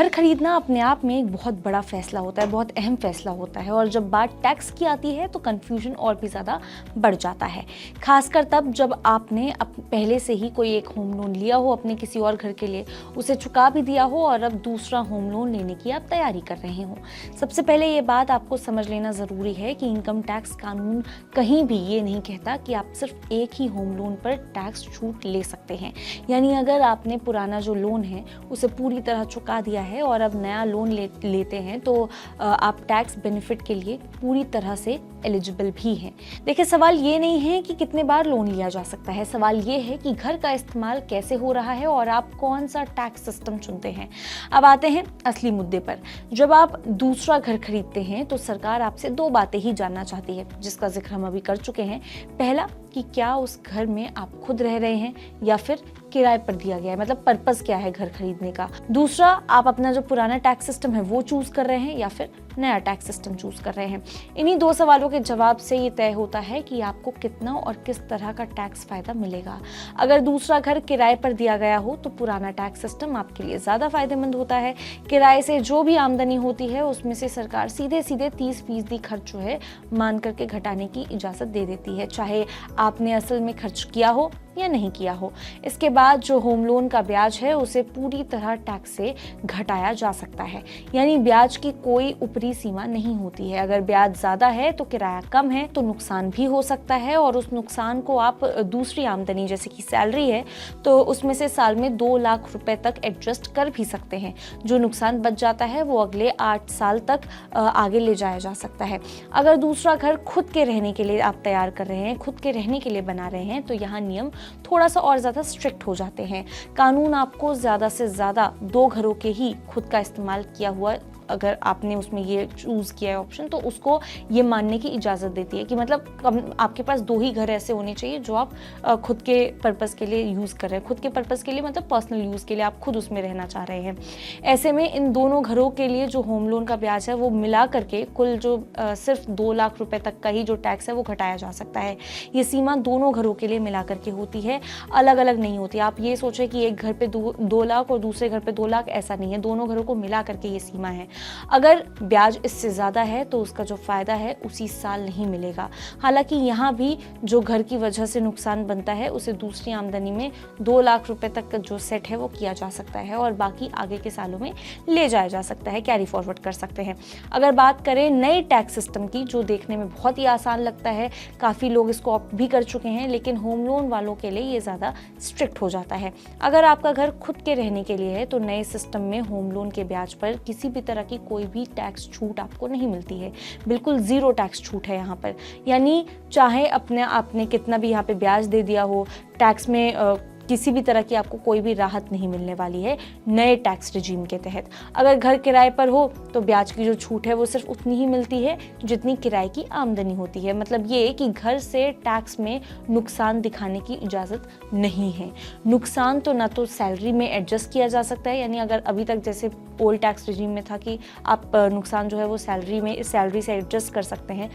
खरीदना अपने आप में एक बहुत बड़ा फैसला होता है, बहुत अहम फैसला होता है और जब बात टैक्स की आती है तो कन्फ्यूजन और भी ज़्यादा बढ़ जाता है। खासकर तब जब आपने पहले से ही कोई एक होम लोन लिया हो अपने किसी और घर के लिए, उसे चुका भी दिया हो और अब दूसरा होम लोन लेने की आप तैयारी कर रहे हो। सबसे पहले ये बात आपको समझ लेना ज़रूरी है कि इनकम टैक्स कानून कहीं भी ये नहीं कहता कि आप सिर्फ एक ही होम लोन पर टैक्स छूट ले सकते हैं। यानी अगर आपने पुराना जो लोन है उसे पूरी तरह चुका दिया है और अब नया लोन लेते हैं तो आप टैक्स बेनिफिट के लिए पूरी तरह से एलिजिबल भी हैं। देखिए, सवाल ये नहीं है कि कितने बार लोन लिया जा सकता है, सवाल ये है कि घर का इस्तेमाल कैसे हो रहा है और आप कौन सा टैक्स सिस्टम चुनते हैं। अब आते हैं असली मुद्दे पर। जब आप दूसरा घर खरीदते हैं तो सरकार आपसे दो बातें ही जानना चाहती है, जिसका जिक्र हम अभी कर चुके हैं। पहला कि क्या उस घर में आप खुद रह रहे हैं या फिर किराए पर दिया गया है, मतलब पर्पस क्या है घर खरीदने का। दूसरा, आप अपना जो पुराना टैक्स सिस्टम है वो चूज कर रहे हैं या फिर नया टैक्स सिस्टम चूज कर रहे हैं। इन्हीं दो सवालों के जवाब से ये तय होता है कि आपको कितना और किस तरह का टैक्स फायदा मिलेगा। अगर दूसरा घर किराए पर दिया गया हो तो पुराना टैक्स सिस्टम आपके लिए ज्यादा फायदेमंद होता है। किराए से जो भी आमदनी होती है उसमें से सरकार सीधे सीधे 30% खर्च जो है मान करके घटाने की इजाजत दे देती है, चाहे आपने असल में खर्च किया हो या नहीं किया हो। इसके बाद जो होम लोन का ब्याज है उसे पूरी तरह टैक्स से घटाया जा सकता है, यानी ब्याज की कोई ऊपरी सीमा नहीं होती है। अगर ब्याज ज्यादा है तो किराया कम है तो नुकसान भी हो सकता है और उस नुकसान को आप दूसरी आमदनी जैसे कि सैलरी है तो उसमें से साल में 2 लाख रुपए तक एडजस्ट कर भी सकते हैं। जो नुकसान बच जाता है वो अगले 8 साल तक आगे ले जाया जा सकता है। अगर दूसरा घर खुद के रहने के लिए आप तैयार कर रहे हैं, खुद के रहने के लिए बना रहे हैं, तो यहाँ नियम थोड़ा सा और ज़्यादा स्ट्रिक्ट हो जाते हैं। कानून आपको ज़्यादा से ज़्यादा 2 घरों के ही खुद का इस्तेमाल किया हुआ, अगर आपने उसमें ये चूज़ किया है ऑप्शन, तो उसको ये मानने की इजाज़त देती है कि मतलब आपके पास 2 ही घर ऐसे होने चाहिए जो आप खुद के पर्पज़ के लिए यूज़ कर रहे हैं। खुद के पर्पज़ के लिए मतलब पर्सनल यूज़ के लिए, आप खुद उसमें रहना चाह रहे हैं। ऐसे में इन दोनों घरों के लिए जो होम लोन का ब्याज है वो मिला करके कुल जो सिर्फ 2 लाख रुपए तक का ही जो टैक्स है वो घटाया जा सकता है। ये सीमा दोनों घरों के लिए मिला करके होती है, अलग अलग नहीं होती। आप ये सोचें कि एक घर पे 2 लाख और दूसरे घर पे 2 लाख, ऐसा नहीं है। दोनों घरों को मिला करके ये सीमा है। अगर ब्याज इससे ज़्यादा है तो उसका जो फ़ायदा है उसी साल नहीं मिलेगा। हालांकि यहाँ भी जो घर की वजह से नुकसान बनता है उसे दूसरी आमदनी में 2 लाख रुपए तक का जो सेट है वो किया जा सकता है और बाकी आगे के सालों में ले जाया जा सकता है, कैरी फॉरवर्ड कर सकते हैं। अगर बात करें नए टैक्स सिस्टम की, जो देखने में बहुत ही आसान लगता है, काफ़ी लोग इसको ऑप्ट भी कर चुके हैं, लेकिन होम लोन वालों के लिए ये ज़्यादा स्ट्रिक्ट हो जाता है। अगर आपका घर खुद के रहने के लिए है तो नए सिस्टम में होम लोन के ब्याज पर किसी भी तरह की कोई भी टैक्स छूट आपको नहीं मिलती है। बिल्कुल 0 टैक्स छूट है यहाँ पर। यानी चाहे आपने कितना भी यहाँ पे ब्याज दे दिया हो, टैक्स में किसी भी तरह की आपको कोई भी राहत नहीं मिलने वाली है नए टैक्स रिजीम के तहत। अगर घर किराए पर हो तो ब्याज की जो छूट है वो सिर्फ उतनी ही मिलती है जितनी किराए की आमदनी होती है। मतलब ये कि घर से टैक्स में नुकसान दिखाने की इजाज़त नहीं है। नुकसान तो ना तो सैलरी में एडजस्ट किया जा सकता है, यानी अगर अभी तक जैसे ओल्ड टैक्स रिजीम में था कि आप नुकसान जो है वो सैलरी से एडजस्ट कर सकते हैं,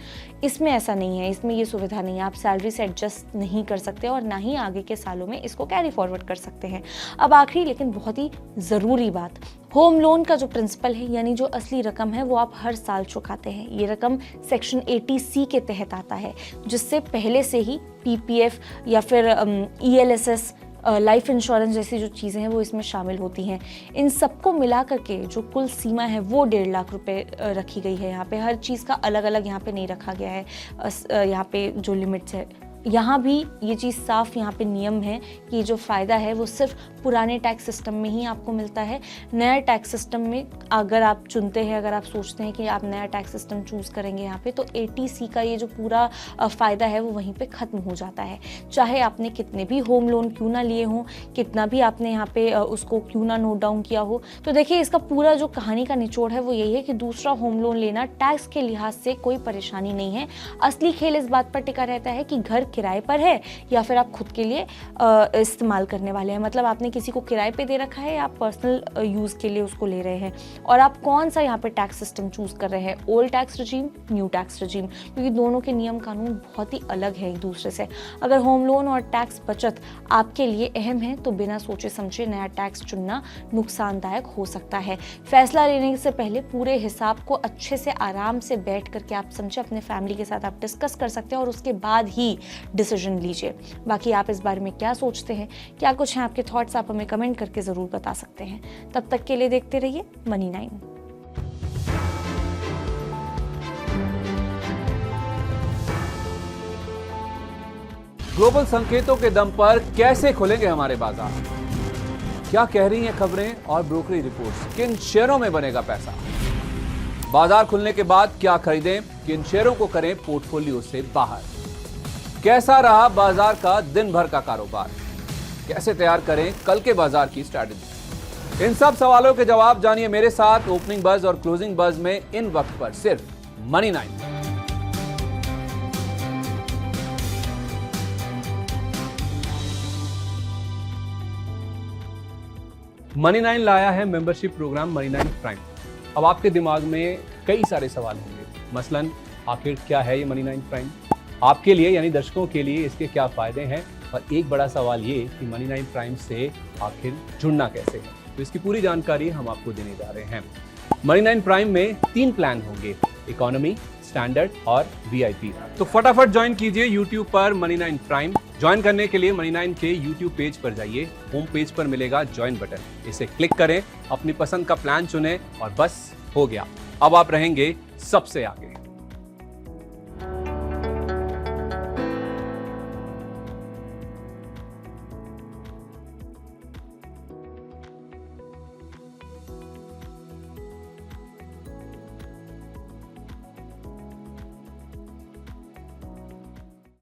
इसमें ऐसा नहीं है। इसमें ये सुविधा नहीं है, आप सैलरी से एडजस्ट नहीं कर सकते और ना ही आगे के सालों में इसको कैरी फॉरवर्ड कर सकते हैं। अब आखिरी लेकिन बहुत ही ज़रूरी बात, होम लोन का जो प्रिंसिपल है, यानी जो असली रकम है वो आप हर साल चुकाते हैं। ये रकम सेक्शन 80C के तहत आता है, जिससे पहले से ही PPF या फिर ELSS, लाइफ इंश्योरेंस जैसी जो चीज़ें हैं वो इसमें शामिल होती हैं। इन सबको मिला करके जो कुल सीमा है वो 1.5 लाख रुपए रखी गई है। यहाँ पे हर चीज़ का अलग अलग यहाँ पे नहीं रखा गया है। यहाँ पे जो लिमिट्स है, यहाँ भी ये चीज़ साफ यहाँ पे नियम है कि जो फ़ायदा है वो सिर्फ पुराने टैक्स सिस्टम में ही आपको मिलता है। नया टैक्स सिस्टम में अगर आप चुनते हैं, अगर आप सोचते हैं कि आप नया टैक्स सिस्टम चूज़ करेंगे यहाँ पे, तो 80C का ये जो पूरा फ़ायदा है वो वहीं पे ख़त्म हो जाता है। चाहे आपने कितने भी होम लोन क्यों ना लिए हों, कितना भी आपने यहाँ पे उसको क्यों ना नोट डाउन किया हो। तो देखिए, इसका पूरा जो कहानी का निचोड़ है वो यही है कि दूसरा होम लोन लेना टैक्स के लिहाज से कोई परेशानी नहीं है। असली खेल इस बात पर टिका रहता है कि घर किराए पर है या फिर आप खुद के लिए इस्तेमाल करने वाले हैं। मतलब आपने किसी को किराए पे दे रखा है या आप पर्सनल यूज़ के लिए उसको ले रहे हैं। और आप कौन सा यहाँ पे टैक्स सिस्टम चूज़ कर रहे हैं, ओल्ड टैक्स रजीम, न्यू टैक्स रजीम, क्योंकि दोनों के नियम कानून बहुत ही अलग है एक दूसरे से। अगर होम लोन और टैक्स बचत आपके लिए अहम है तो बिना सोचे समझे नया टैक्स चुनना नुकसानदायक हो सकता है। फैसला लेने से पहले पूरे हिसाब को अच्छे से आराम से बैठ करके आप समझे, अपने फैमिली के साथ आप डिस्कस कर सकते हैं और उसके बाद ही डिसीजन लीजिए। बाकी आप इस बारे में क्या सोचते हैं, क्या कुछ हैं आपके थॉट्स, आप हमें कमेंट करके ज़रूर बता सकते हैं। तब तक के लिए देखते रहिए मनी 9। ग्लोबल संकेतों के दम पर कैसे खुलेंगे हमारे बाजार? क्या कह रही हैं खबरें और ब्रोकरेज रिपोर्ट्स? किन शेयरों में बनेगा पैसा? बाजार खुलने के बाद क्या खरीदें, किन शेयरों को करें पोर्टफोलियो से बाहर? कैसा रहा बाजार का दिन भर का कारोबार? कैसे तैयार करें कल के बाजार की स्ट्रैटेजी? इन सब सवालों के जवाब जानिए मेरे साथ ओपनिंग बज और क्लोजिंग बज में, इन वक्त पर सिर्फ मनी 9। मनी 9 लाया है मेंबरशिप प्रोग्राम मनी 9 प्राइम। अब आपके दिमाग में कई सारे सवाल होंगे, मसलन आखिर क्या है ये मनी 9 प्राइम, आपके लिए यानी दर्शकों के लिए इसके क्या फायदे हैं, और एक बड़ा सवाल ये कि मनी 9 प्राइम से आखिर जुड़ना कैसे है। तो इसकी पूरी जानकारी हम आपको देने जा रहे हैं। मनी 9 प्राइम में 3 प्लान होंगे, इकोनॉमी, स्टैंडर्ड और VIP। तो फटाफट ज्वाइन कीजिए YouTube पर मनी 9 प्राइम। ज्वाइन करने के लिए मनी 9 के YouTube पेज पर जाइए, होम पेज पर मिलेगा ज्वाइन बटन, इसे क्लिक करें, अपनी पसंद का प्लान चुनें और बस हो गया, अब आप रहेंगे सबसे आगे।